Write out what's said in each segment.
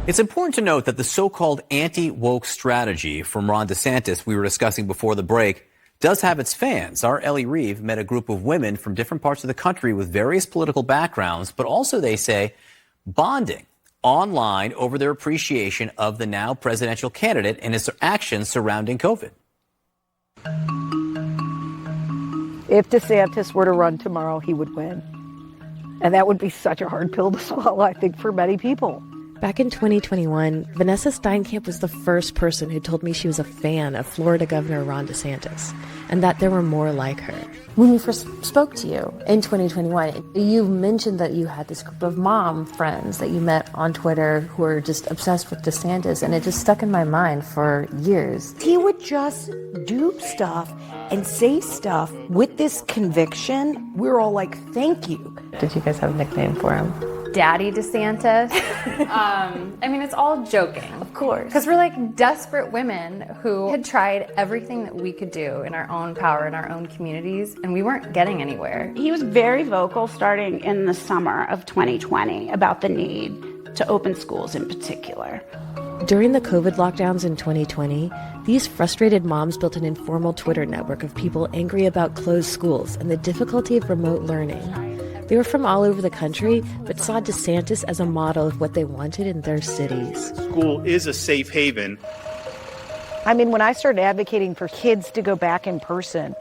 It's important to note that the so-called anti-woke strategy from Ron DeSantis we were discussing before the break does have its fans. Our Ellie Reeve met a group of women from different parts of the country with various political backgrounds, but also, they say, bonding online over their appreciation of the now presidential candidate and his actions surrounding COVID. If DeSantis were to run tomorrow, he would win. And that would be such a hard pill to swallow, I think, for many people. Back in 2021, Vanessa Steinkamp was the first person who told me she was a fan of Florida Governor Ron DeSantis, and that there were more like her. When we first spoke to you in 2021, you mentioned that you had this group of mom friends that you met on Twitter who were just obsessed with DeSantis, and it just stuck in my mind for years. He would just do stuff and say stuff with this conviction. We were all like, thank you. Did you guys have a nickname for him? Daddy DeSantis. I mean, it's all joking. Of course. Because we're like desperate women who had tried everything that we could do in our own power, in our own communities, and we weren't getting anywhere. He was very vocal starting in the summer of 2020 about the need to open schools in particular. During the COVID lockdowns in 2020, these frustrated moms built an informal Twitter network of people angry about closed schools and the difficulty of remote learning. They were from all over the country, but saw DeSantis as a model of what they wanted in their cities. School is a safe haven. I mean, when I started advocating for kids to go back in person,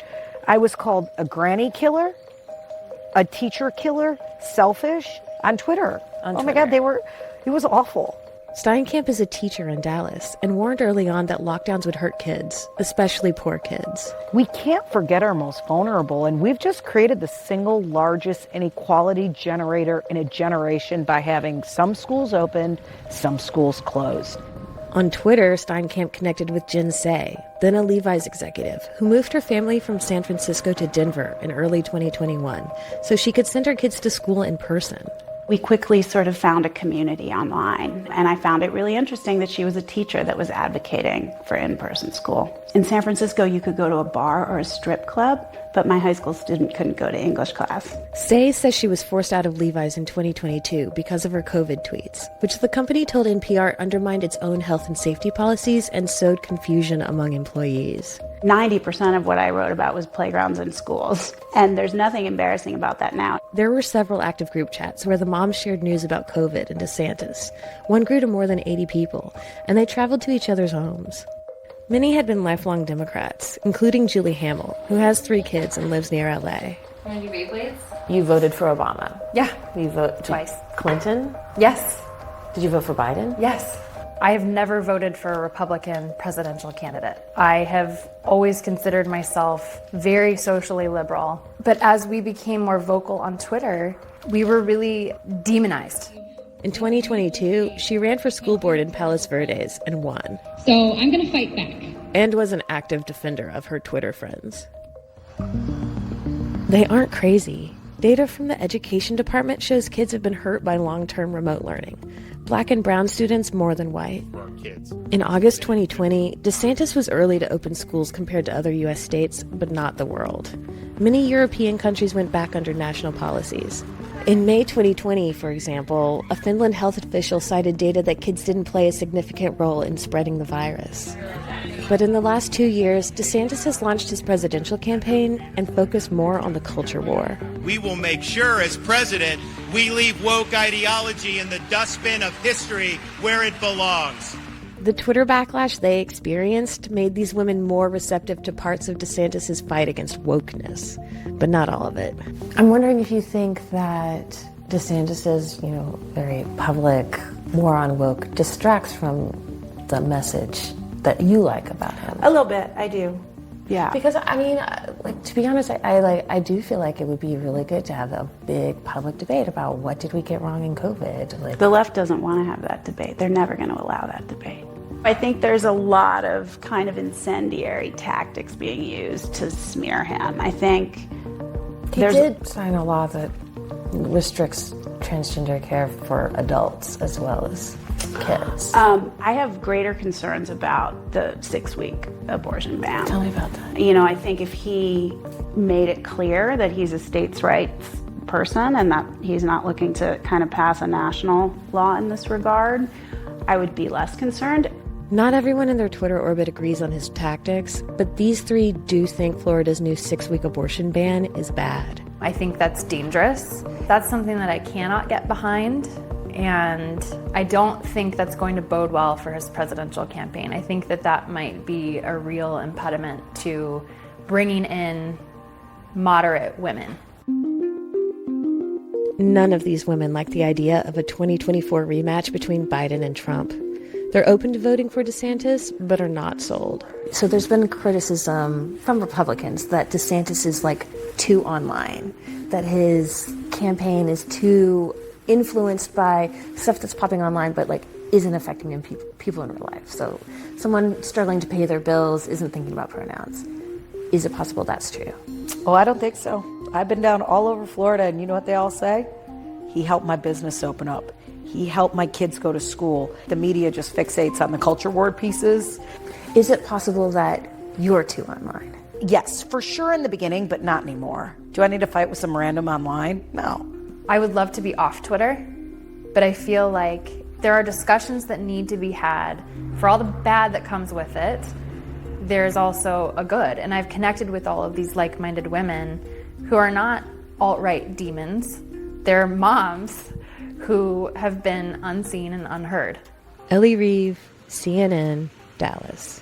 I was called a granny killer, a teacher killer, selfish on Twitter. Oh my God, it was awful. Steinkamp is a teacher in Dallas and warned early on that lockdowns would hurt kids, especially poor kids. We can't forget our most vulnerable, and we've just created the single largest inequality generator in a generation by having some schools opened, some schools closed. On Twitter, Steinkamp connected with Jen Say, then a Levi's executive, who moved her family from San Francisco to Denver in early 2021 so she could send her kids to school in person. We quickly sort of found a community online, and I found it really interesting that she was a teacher that was advocating for in-person school. In San Francisco, you could go to a bar or a strip club, but my high school student couldn't go to English class. Say says she was forced out of Levi's in 2022 because of her COVID tweets, which the company told NPR undermined its own health and safety policies and sowed confusion among employees. 90% of what I wrote about was playgrounds and schools, and there's nothing embarrassing about that now. There were several active group chats where the moms shared news about COVID and DeSantis. One grew to more than 80 people, and they traveled to each other's homes. Many had been lifelong Democrats, including Julie Hamill, who has 3 kids and lives near LA. Want to do Beyblades? You voted for Obama. Yeah. You voted twice. Clinton? Yes. Did you vote for Biden? Yes. I have never voted for a Republican presidential candidate. I have always considered myself very socially liberal. But as we became more vocal on Twitter, we were really demonized. In 2022, she ran for school board in Palos Verdes and won. So I'm going to fight back. And was an active defender of her Twitter friends. They aren't crazy. Data from the education department shows kids have been hurt by long-term remote learning. Black and brown students more than white. In August 2020, DeSantis was early to open schools compared to other U.S. states, but not the world. Many European countries went back under national policies. In May 2020, for example, a Finland health official cited data that kids didn't play a significant role in spreading the virus. But in the last 2 years, DeSantis has launched his presidential campaign and focused more on the culture war. We will make sure, as president, we leave woke ideology in the dustbin of history where it belongs. The Twitter backlash they experienced made these women more receptive to parts of DeSantis' fight against wokeness, but not all of it. I'm wondering if you think that DeSantis' very public war on woke distracts from the message that you like about him. A little bit, I do. Yeah. Because, to be honest, I do feel like it would be really good to have a big public debate about what did we get wrong in COVID. The left doesn't want to have that debate. They're never going to allow that debate. I think there's a lot of kind of incendiary tactics being used to smear him. I think he did sign a law that restricts transgender care for adults as well as kids. I have greater concerns about the 6-week abortion ban. Tell me about that. I think if he made it clear that he's a states' rights person and that he's not looking to kind of pass a national law in this regard, I would be less concerned. Not everyone in their Twitter orbit agrees on his tactics, but these three do think Florida's new 6-week abortion ban is bad. I think that's dangerous. That's something that I cannot get behind, and I don't think that's going to bode well for his presidential campaign. I think that that might be a real impediment to bringing in moderate women. None of these women like the idea of a 2024 rematch between Biden and Trump. They're open to voting for DeSantis, but are not sold. So there's been criticism from Republicans that DeSantis is like too online, that his campaign is too influenced by stuff that's popping online, but like isn't affecting people in real life. So someone struggling to pay their bills isn't thinking about pronouns. Is it possible that's true? Oh, I don't think so. I've been down all over Florida, and you know what they all say? He helped my business open up. He helped my kids go to school. The media just fixates on the culture war pieces. Is it possible that you're too online? Yes, for sure in the beginning, but not anymore. Do I need to fight with some random online? No. I would love to be off Twitter, but I feel like there are discussions that need to be had. For all the bad that comes with it, there's also a good. And I've connected with all of these like-minded women who are not alt-right demons. They're moms who have been unseen and unheard. Ellie Reeve, CNN, Dallas.